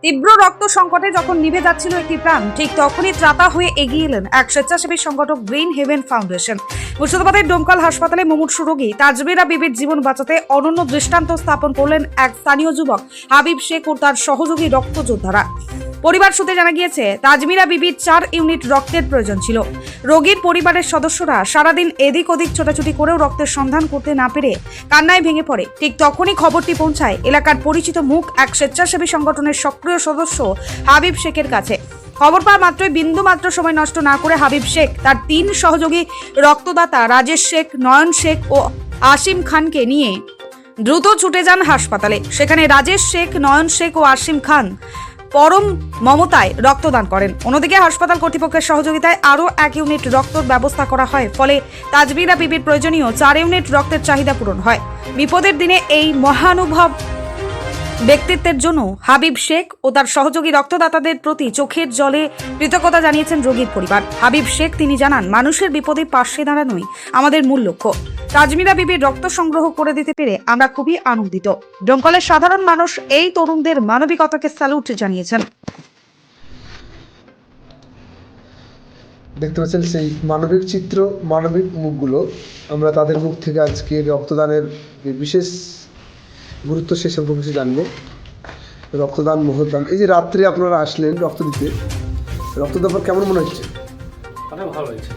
তীব্র রক্ত সংকটে যখন নিভে যাচ্ছিল একটি প্রাণ, ঠিক তখনই ত্রাতা হয়ে এগিয়ে এলেন এক স্বেচ্ছাসেবী সংগঠক গ্রিন হেভেন ফাউন্ডেশন। মুর্শিদাবাদের ডোমকল হাসপাতালে মুমূর্ষু রোগী তাজমিরা বিবির জীবন বাঁচাতে অনন্য দৃষ্টান্ত স্থাপন করলেন এক স্থানীয় যুবক হাবিব শেখ ও তার সহযোগী রক্তযোদ্ধারা। পরিবার সূত্রে জানা গিয়েছে, তাজমিরা বিবির 4 ইউনিট রক্তের প্রয়োজন ছিল। রোগীর পরিবারের সদস্যরা সারাদিন এদিক ওদিক ছোটাছুটি করেও রক্তের সন্ধান করতে না পেরে কান্নায় ভেঙে পড়ে। ঠিক তখনই খবরটি পৌঁছায় এলাকার পরিচিত মুখ এক স্বেচ্ছাসেবী সংগঠনের সক্রিয় সদস্য হাবিব শেখের কাছে। খবর পাওয়া মাত্রই বিন্দু মাত্র সময় নষ্ট না করে হাবিব শেখ তার 3 সহযোগী রক্তদাতা রাজেশ শেখ, নয়ন শেখ ও আসিম খানকে নিয়ে দ্রুত ছুটে যান হাসপাতালে। সেখানে রাজেশ শেখ, নয়ন শেখ ও আসিম খান পরম মমতায় রক্তদান করেন। অন্যদিকে হাসপাতাল কর্তৃপক্ষের সহযোগিতায় আরও 1 ইউনিট রক্তর ব্যবস্থা করা হয়। ফলে তাজমিরা বিবির প্রয়োজনীয় 4 ইউনিট রক্তের চাহিদা পূরণ হয়। বিপদের দিনে এই মহানুভব ব্যক্তিত্বের জন্য হাবিব শেখ ও তার সহযোগী রক্তদাতাদের প্রতি চোখের জলে কৃতজ্ঞতা জানিয়েছেন রোগীর পরিবার। হাবিব শেখ তিনি জানান, মানুষের বিপদে পাশে দাঁড়ানোই আমাদের মূল লক্ষ্য। তাজমিরা বিবির রক্ত সংগ্রহ করে দিতে পেরে আমরা খুবই আনন্দিত। ডোমকলের সাধারণ মানুষ এই তরুণদের মানবিকতাকে স্যালুট জানিয়েছেন। দেখতে পাচ্ছেন সেই মানবিক চিত্র, মানবিক মুখগুলো। আমরা তাদের মুখ থেকে আজকে রক্তদানের বিশেষ গুরুত্ব সে সম্পর্কে কিছু জানবো। রক্তদান, মহদান, এই যে রাত্রে আপনারা আসলেন রক্ত দিতে, রক্ত দেওয়ার কেমন মনে হচ্ছে? অনেক ভালো হয়েছে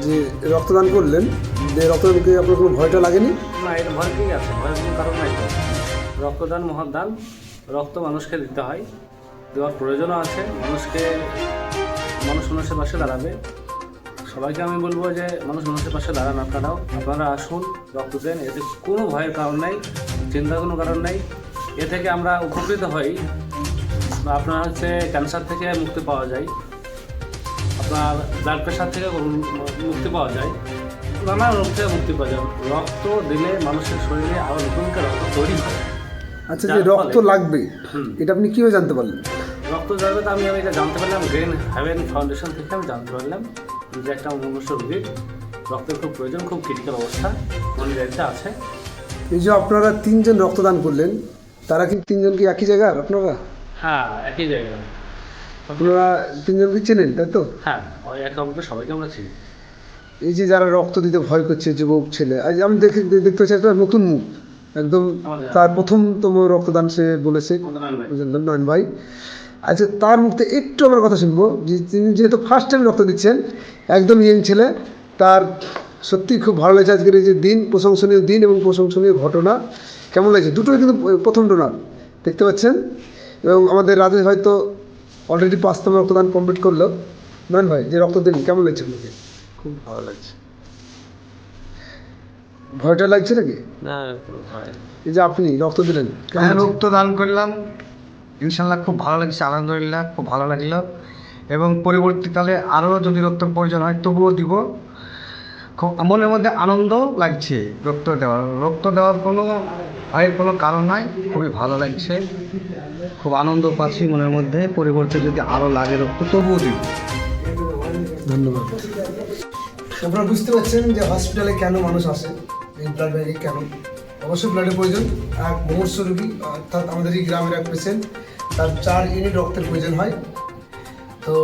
যে রক্তদান করলেন, যে রক্তদানকে আপনার কোনো ভয়টা লাগেনি? না, এটা ভয় ঠিক আছে, ভয়ের কোনো কারণ নাই তো। রক্তদান মহাদান, রক্ত মানুষকে দিতে হয়, দেওয়ার প্রয়োজনও আছে। মানুষ মানুষের পাশে দাঁড়াবে। সবাইকে আমি বলবো যে মানুষ মানুষের পাশে দাঁড়ান। আপনারা আসুন, রক্ত দেন। এতে কোনো ভয়ের কারণ নাই, চিন্তার কোনো কারণ নাই। এ থেকে আমরা উপকৃত হই। আপনার ক্যান্সার থেকে মুক্তি পাওয়া যায়, আপনার ব্লাড প্রেশার থেকে মুক্তি পাওয়া যায়, নানা রোগ থেকে মুক্তি পাওয়া যায়। রক্ত দিলে মানুষের শরীরে আরও নতুন করে রক্ত তৈরি হয়। আচ্ছা, যে রক্ত লাগবে এটা আপনি কীভাবে জানতে পারলেন? রক্ত যাবে তো আমি এটা জানতে পারলাম গ্রিন হেভেন ফাউন্ডেশন থেকে। আমি জানতে পারলাম যে একটা মনুষ্য রোগীর রক্তের খুব প্রয়োজন, খুব ক্রিটিক্যাল অবস্থা মনিটারিতে আছে। এই যে আপনারা 3 জন রক্তদান করলেন, তারা কি 3 জন কি একই জায়গার আপনারা? হ্যাঁ, একই জায়গায়। আপনারা 3 জনকে চেনেন, তাই তো? হ্যাঁ, ওই এক অঙ্কে সবাইকে আমরা চিনি। এই যে যারা রক্ত দিতে ভয় করছে, যুবক ছেলে, আজ আমি দেখতে পাচ্ছি একটা নতুন মুখ, একদম তার প্রথমতম রক্তদান সে বলেছে নয়ন ভাই। আচ্ছা, তার মুখে একটু আমার কথা শুনবো যে তিনি যেহেতু ফার্স্ট টাইম রক্ত দিচ্ছেন, একদম ইয়ং ছেলে, তার সত্যি খুব ভালো লাগছে আজকের এই যে দিন, প্রশংসনীয় দিন এবং প্রশংসনীয় ঘটনা। কেমন লাগছে? দুটোই কিন্তু প্রথম ডোনার দেখতে পাচ্ছেন। এবং আমাদের রাজেশ ভাই তো অলরেডি 5তম রক্তদান কমপ্লিট করলো। নয়ন ভাই, যে রক্ত দিন কেমন লাগছে আপনাকে? খুব ভালো লাগছে। ভয়টা লাগছে নাকি? না, এই যে আপনি রক্ত দিলেন, রক্তদান করলাম, ইনশাল্লাহ খুব ভালো লাগছে, আলহামদুলিল্লাহ খুব ভালো লাগলো। এবং পরবর্তীকালে আরও যদি রক্তের প্রয়োজন হয় তবুও দিব। খুব মনের মধ্যে আনন্দ লাগছে রক্ত দেওয়ার কোনো ভয়ের কোনো কারণ নাই। খুবই ভালো লাগছে, খুব আনন্দ পাচ্ছি মনের মধ্যে। পরিবর্তে যদি আরও লাগে রক্ত তবুও দিব। ধন্যবাদ। আপনারা বুঝতে পারছেন যে হসপিটালে কেন মানুষ আসে, এই ব্লাড ব্যাঙ্কে কেন। অবশ্যই ব্লাডের প্রয়োজন। এক মুমূর্ষু রোগী, অর্থাৎ আমাদের এই গ্রামের এক পেশেন্ট, তার 4 ইউনিট রক্তের প্রয়োজন হয়। তো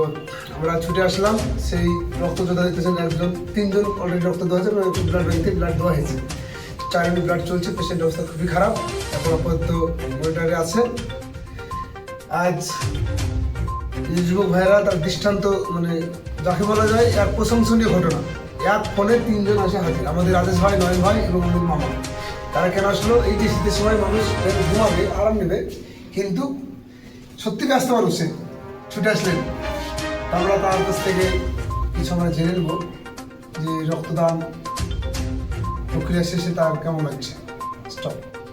আমরা ছুটে আসলাম। সেই রক্ত যোদ্ধা দিতেছেন 3 জন অলরেডি রক্ত দেওয়া হয়েছে, ব্লাড ব্যাঙ্ক থেকে ব্লাড দেওয়া হয়েছে। 4 ইউনিট ব্লাড চলছে, পেশেন্টের অবস্থা খুবই খারাপ, এখন আপাতত মনিটরে আছে। আজ এই যুবক ভাইরা তার দৃষ্টান্ত, যাকে বলা যায় এক প্রশংসনীয় ঘটনা। এক ফোনে 3 জন আসে হাজির, আমাদের রাজেশ ভাই, নয়ন ভাই এবং আমাদের মামা। তারা কেন আসলো? এই যে শীতের সময় মানুষ ঘুমাবে, আরাম নেবে, কিন্তু সত্যি ব্যস্ত মানুষে ছুটে আসলেন। আমরা তার কাছ থেকে কিছু আমরা জেনে নেব যে রক্তদান প্রক্রিয়া শেষে তার কেমন লাগছে। স্টপ।